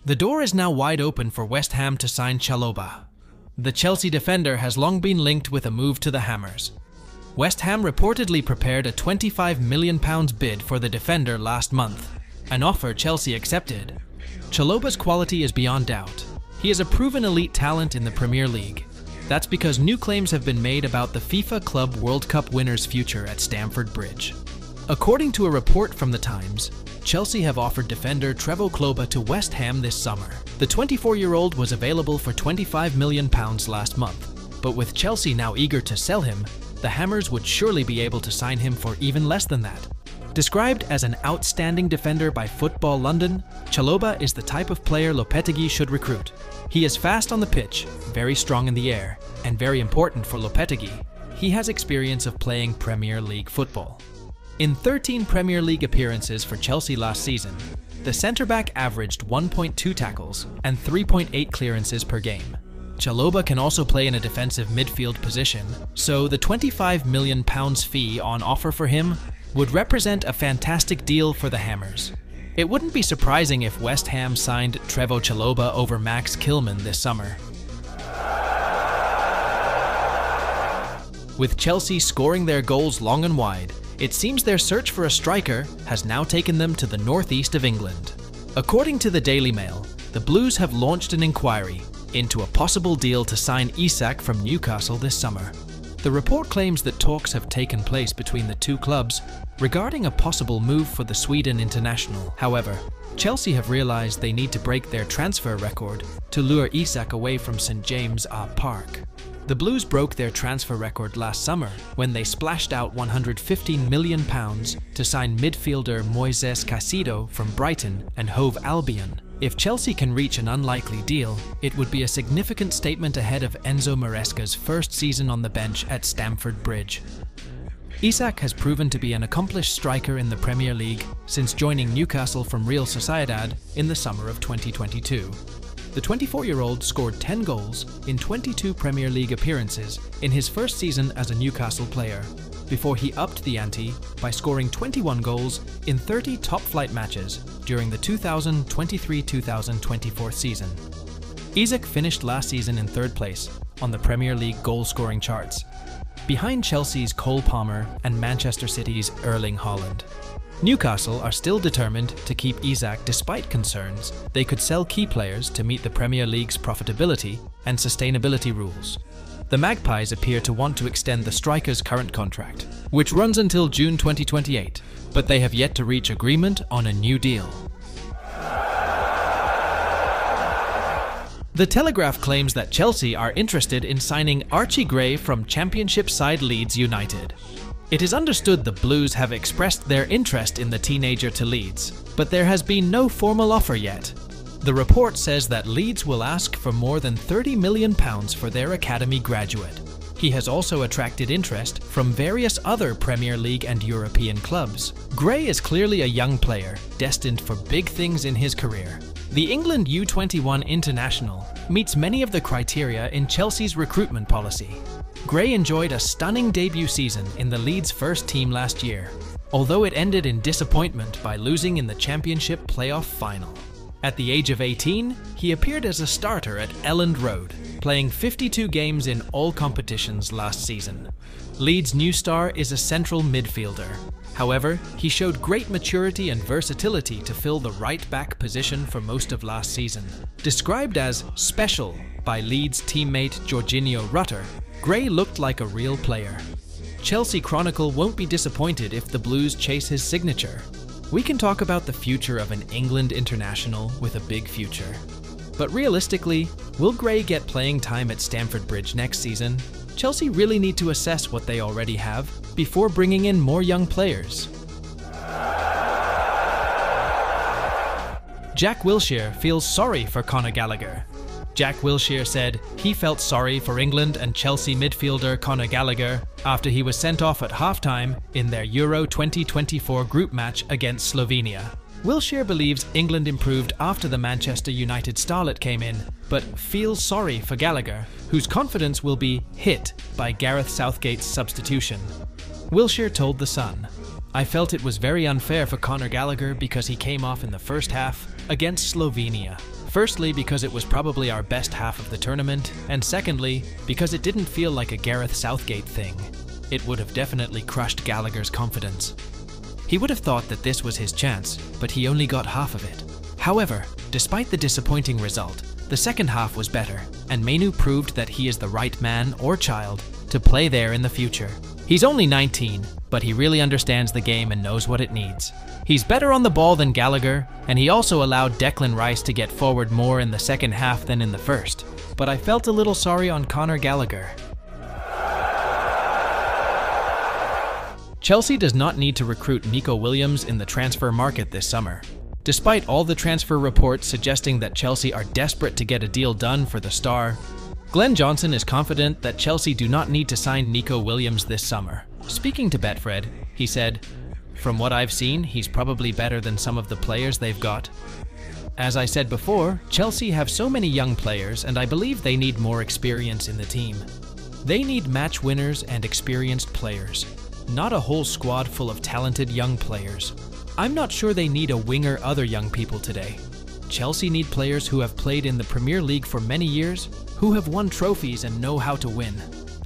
The door is now wide open for West Ham to sign Chalobah. The Chelsea defender has long been linked with a move to the Hammers. West Ham reportedly prepared a £25 million bid for the defender last month, an offer Chelsea accepted. Chalobah's quality is beyond doubt. He is a proven elite talent in the Premier League. That's because new claims have been made about the FIFA Club World Cup winner's future at Stamford Bridge. According to a report from The Times, Chelsea have offered defender Trevoh Chalobah to West Ham this summer. The 24-year-old was available for £25 million last month, but with Chelsea now eager to sell him, the Hammers would surely be able to sign him for even less than that. Described as an outstanding defender by Football London, Chalobah is the type of player Lopetegui should recruit. He is fast on the pitch, very strong in the air, and very important for Lopetegui, he has experience of playing Premier League football. In 13 Premier League appearances for Chelsea last season, the centre-back averaged 1.2 tackles and 3.8 clearances per game. Chalobah can also play in a defensive midfield position, so the £25 million fee on offer for him would represent a fantastic deal for the Hammers. It wouldn't be surprising if West Ham signed Trevoh Chalobah over Max Kilman this summer. With Chelsea scoring their goals long and wide, it seems their search for a striker has now taken them to the northeast of England. According to the Daily Mail, the Blues have launched an inquiry into a possible deal to sign Isak from Newcastle this summer. The report claims that talks have taken place between the two clubs regarding a possible move for the Sweden international. However, Chelsea have realized they need to break their transfer record to lure Isak away from St James' Park. The Blues broke their transfer record last summer when they splashed out £115 million to sign midfielder Moises Caicedo from Brighton and Hove Albion. If Chelsea can reach an unlikely deal, it would be a significant statement ahead of Enzo Maresca's first season on the bench at Stamford Bridge. Isak has proven to be an accomplished striker in the Premier League since joining Newcastle from Real Sociedad in the summer of 2022. The 24-year-old scored 10 goals in 22 Premier League appearances in his first season as a Newcastle player, before he upped the ante by scoring 21 goals in 30 top-flight matches during the 2023-2024 season. Isak finished last season in third place on the Premier League goal-scoring charts, behind Chelsea's Cole Palmer and Manchester City's Erling Haaland. Newcastle are still determined to keep Isak despite concerns they could sell key players to meet the Premier League's profitability and sustainability rules. The Magpies appear to want to extend the striker's current contract, which runs until June 2028, but they have yet to reach agreement on a new deal. The Telegraph claims that Chelsea are interested in signing Archie Gray from Championship side Leeds United. It is understood the Blues have expressed their interest in the teenager to Leeds, but there has been no formal offer yet. The report says that Leeds will ask for more than £30 million for their academy graduate. He has also attracted interest from various other Premier League and European clubs. Gray is clearly a young player, destined for big things in his career. The England U21 international meets many of the criteria in Chelsea's recruitment policy. Gray enjoyed a stunning debut season in the Leeds first team last year, although it ended in disappointment by losing in the Championship playoff final. At the age of 18, he appeared as a starter at Elland Road, playing 52 games in all competitions last season. Leeds' new star is a central midfielder. However, he showed great maturity and versatility to fill the right-back position for most of last season. Described as special by Leeds teammate Jorginho Rutter, Gray looked like a real player. Chelsea Chronicle won't be disappointed if the Blues chase his signature. We can talk about the future of an England international with a big future. But realistically, will Gray get playing time at Stamford Bridge next season? Chelsea really need to assess what they already have before bringing in more young players. Jack Wilshere feels sorry for Conor Gallagher. Jack Wilshere said he felt sorry for England and Chelsea midfielder Conor Gallagher after he was sent off at halftime in their Euro 2024 group match against Slovenia. Wilshere believes England improved after the Manchester United starlet came in, but feels sorry for Gallagher, whose confidence will be hit by Gareth Southgate's substitution. Wilshere told The Sun, "I felt it was very unfair for Conor Gallagher because he came off in the first half against Slovenia. Firstly, because it was probably our best half of the tournament, and secondly, because it didn't feel like a Gareth Southgate thing. It would have definitely crushed Gallagher's confidence. He would have thought that this was his chance, but he only got half of it. However, despite the disappointing result, the second half was better, and Mainoo proved that he is the right man or child to play there in the future. He's only 19, but he really understands the game and knows what it needs. He's better on the ball than Gallagher, and he also allowed Declan Rice to get forward more in the second half than in the first. But I felt a little sorry on Conor Gallagher. Chelsea does not need to recruit Nico Williams in the transfer market this summer. Despite all the transfer reports suggesting that Chelsea are desperate to get a deal done for the star, Glenn Johnson is confident that Chelsea do not need to sign Nico Williams this summer. Speaking to Betfred, he said, "From what I've seen, he's probably better than some of the players they've got. As I said before, Chelsea have so many young players, and I believe they need more experience in the team. They need match winners and experienced players, not a whole squad full of talented young players. I'm not sure they need a wing or other young people today. Chelsea need players who have played in the Premier League for many years, who have won trophies and know how to win.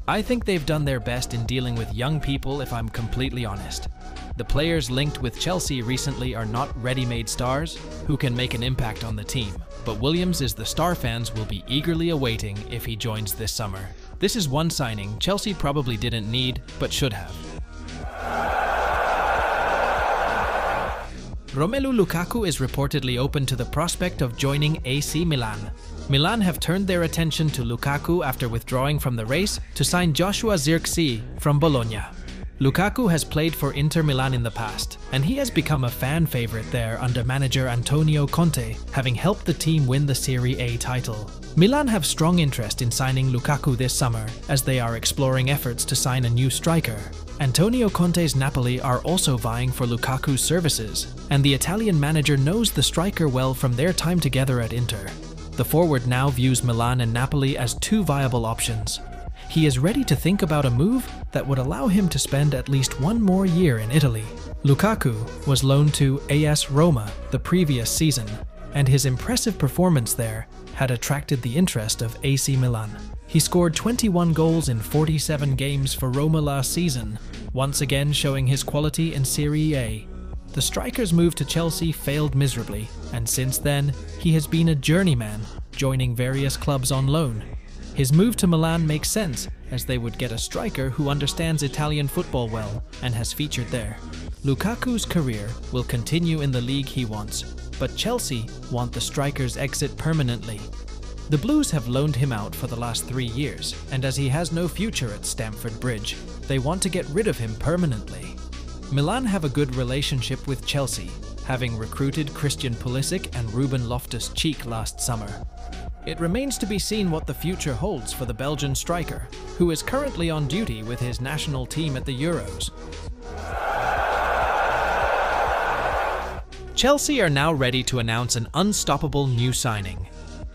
I think they've done their best in dealing with young people, if I'm completely honest. The players linked with Chelsea recently are not ready-made stars who can make an impact on the team, but Williams is the star fans will be eagerly awaiting if he joins this summer. This is one signing Chelsea probably didn't need, but should have." Romelu Lukaku is reportedly open to the prospect of joining AC Milan. Milan have turned their attention to Lukaku after withdrawing from the race to sign Joshua Zirkzee from Bologna. Lukaku has played for Inter Milan in the past, and he has become a fan favorite there under manager Antonio Conte, having helped the team win the Serie A title. Milan have strong interest in signing Lukaku this summer, as they are exploring efforts to sign a new striker. Antonio Conte's Napoli are also vying for Lukaku's services, and the Italian manager knows the striker well from their time together at Inter. The forward now views Milan and Napoli as two viable options. He is ready to think about a move that would allow him to spend at least one more year in Italy. Lukaku was loaned to AS Roma the previous season, and his impressive performance there had attracted the interest of AC Milan. He scored 21 goals in 47 games for Roma last season, once again showing his quality in Serie A. The striker's move to Chelsea failed miserably, and since then, he has been a journeyman, joining various clubs on loan. His move to Milan makes sense, as they would get a striker who understands Italian football well and has featured there. Lukaku's career will continue in the league he wants, but Chelsea want the striker's exit permanently. The Blues have loaned him out for the last 3 years, and as he has no future at Stamford Bridge, they want to get rid of him permanently. Milan have a good relationship with Chelsea, having recruited Christian Pulisic and Ruben Loftus-Cheek last summer. It remains to be seen what the future holds for the Belgian striker, who is currently on duty with his national team at the Euros. Chelsea are now ready to announce an unstoppable new signing.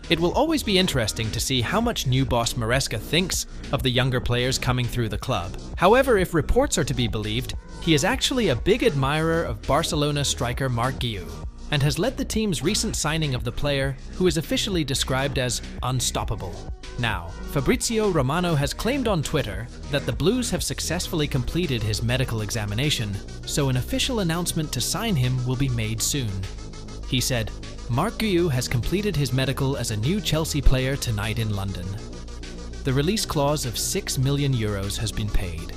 It will always be interesting to see how much new boss Maresca thinks of the younger players coming through the club. However, if reports are to be believed, he is actually a big admirer of Barcelona striker Marc Guiu, and has led the team's recent signing of the player, who is officially described as unstoppable. Now, Fabrizio Romano has claimed on Twitter that the Blues have successfully completed his medical examination, so an official announcement to sign him will be made soon. He said, "Marc Guiu has completed his medical as a new Chelsea player tonight in London. The release clause of €6 million has been paid.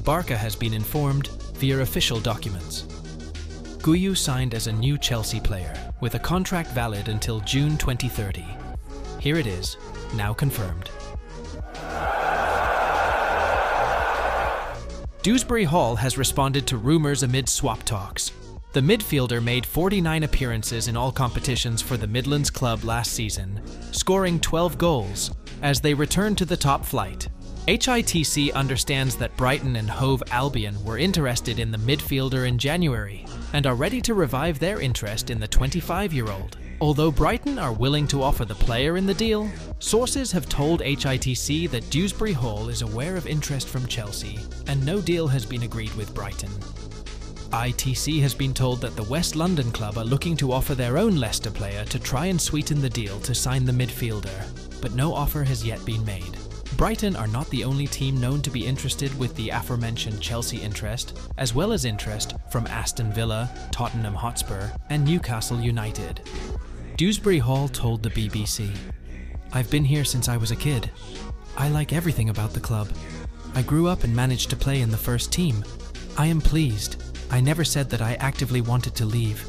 Barca has been informed via official documents." Guiu signed as a new Chelsea player, with a contract valid until June 2030. Here it is, now confirmed. Dewsbury Hall has responded to rumours amid swap talks. The midfielder made 49 appearances in all competitions for the Midlands club last season, scoring 12 goals, as they returned to the top flight. HITC understands that Brighton and Hove Albion were interested in the midfielder in January, and are ready to revive their interest in the 25-year-old. Although Brighton are willing to offer the player in the deal, sources have told HITC that Dewsbury Hall is aware of interest from Chelsea, and no deal has been agreed with Brighton. ITC has been told that the West London club are looking to offer their own Leicester player to try and sweeten the deal to sign the midfielder, but no offer has yet been made. Brighton are not the only team known to be interested with the aforementioned Chelsea interest, as well as interest from Aston Villa, Tottenham Hotspur, and Newcastle United. Dewsbury Hall told the BBC, "I've been here since I was a kid. I like everything about the club. I grew up and managed to play in the first team. I am pleased. I never said that I actively wanted to leave.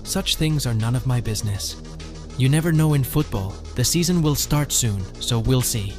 Such things are none of my business. You never know in football. The season will start soon, so we'll see."